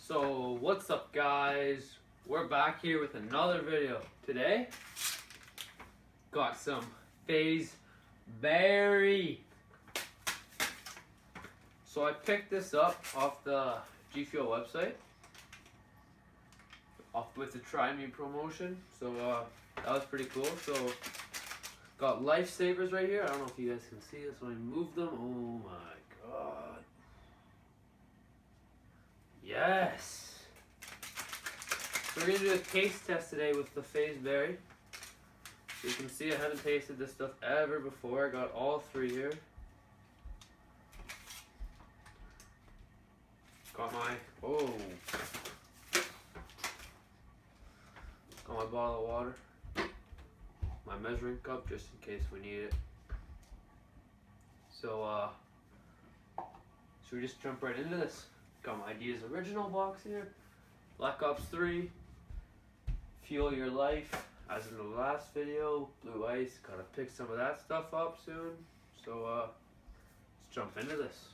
So what's up, guys? We're back here with another video. Today got some FaZeBerry. So I picked this up off the GFUEL website with the Try Me promotion. So that was pretty cool. So got lifesavers right here. I don't know if you guys can see this when I move them. Oh my god. Yes. So we're gonna do a taste test today with the FaZeBerry. So you can see I haven't tasted this stuff ever before. I got all three here. Got my got my bottle of water. My measuring cup just in case we need it. So should we just jump right into this? Got my Ideas original box here. Black Ops 3. Fuel Your Life. As in the last video. Blue Ice. Gotta pick some of that stuff up soon. So let's jump into this.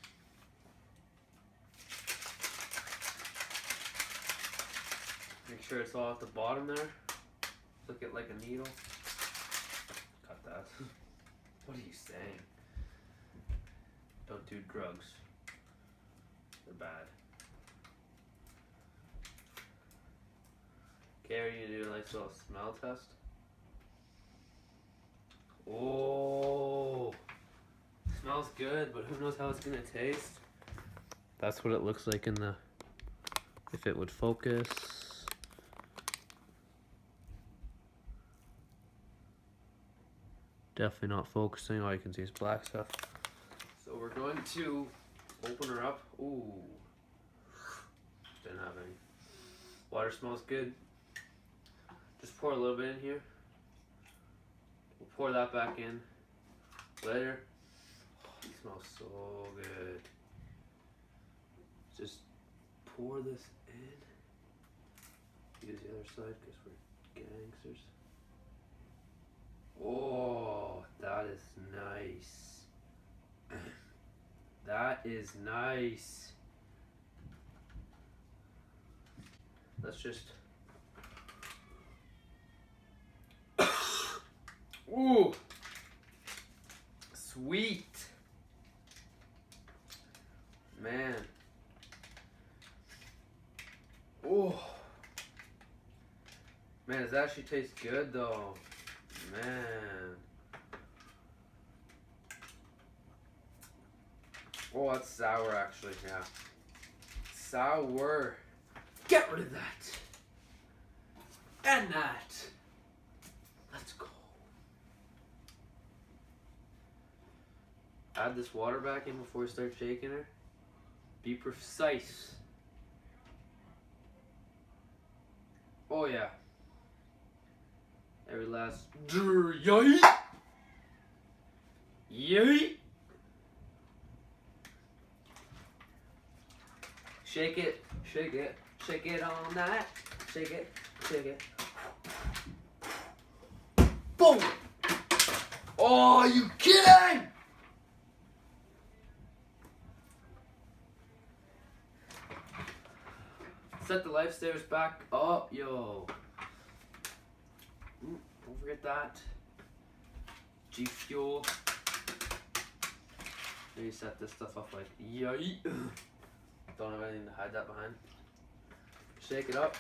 Make sure it's all at the bottom there. Look at like a needle. Cut that. What are you saying? Don't do drugs. They're bad. Okay, are you gonna do a nice little smell test? Oh, smells good, but who knows how it's gonna taste? That's what it looks like in the, if it would focus. Definitely not focusing. All you can see is black stuff. So we're going to open her up. Ooh, didn't have any. Water smells good. Just pour a little bit in here. We'll pour that back in later. Oh, it smells so good. Just pour this in. Use the other side because we're gangsters. Oh, that is nice. That is nice. Let's just. Ooh, sweet. Man. Oh. Man, does that actually taste good though? Man. Oh, that's sour actually, yeah. Sour. Get rid of that. And that. Let's go. Add this water back in before we start shaking her. Be precise. Oh yeah. Every last yay! Yay! Shake it, shake it, shake it all night. Shake it, shake it. Boom! Oh, are you kidding? Set the lifesavers back up, yo. Don't forget that. GFUEL. Maybe set this stuff up like yay. Don't have anything to hide that behind. Shake it up.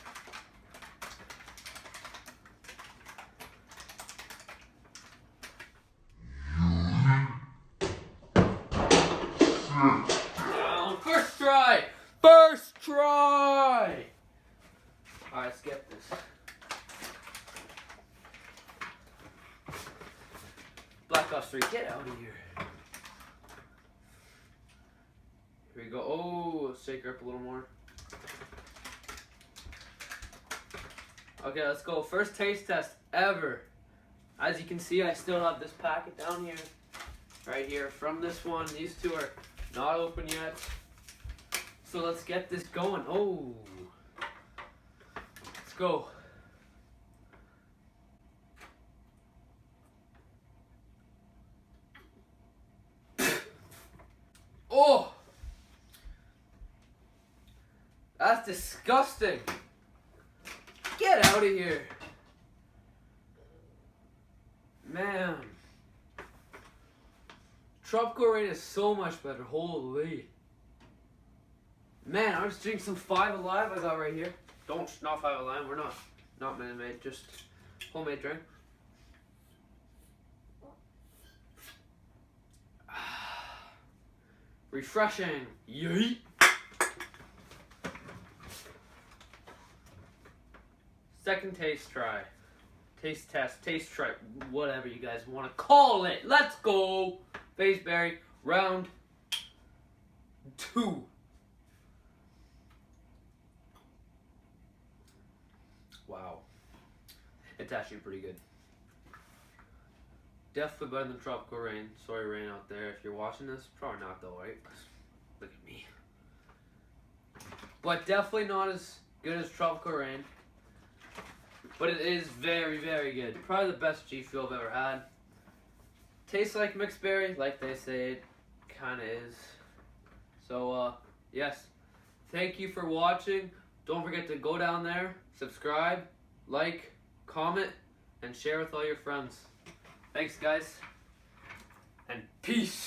First try! First try! Alright, let's get this. Black Ops 3, get out of here. Here we go. Oh, let's shake her up a little more. Okay, let's go. First taste test ever. As you can see, I still have this packet down here. Right here from this one. These two are not open yet. So let's get this going. Oh. Let's go. That's disgusting. Get out of here. Man. Tropical Rain is so much better. Holy. Man, I was drinking some 5 Alive I got right here. Not 5 Alive. We're not Minute Maid, just homemade drink. Refreshing. Yeet. Second taste try. Taste test. Taste try. Whatever you guys want to call it. Let's go. FaZeBerry round 2. Wow. It's actually pretty good. Definitely better than Tropical Rain. Sorry, Rain out there. If you're watching this, probably not though, right? Look at me. But definitely not as good as Tropical Rain. But it is very, very good. Probably the best G Fuel I've ever had. Tastes like mixed berry, like they say it kind of is. So, yes. Thank you for watching. Don't forget to go down there, subscribe, like, comment, and share with all your friends. Thanks, guys, and peace.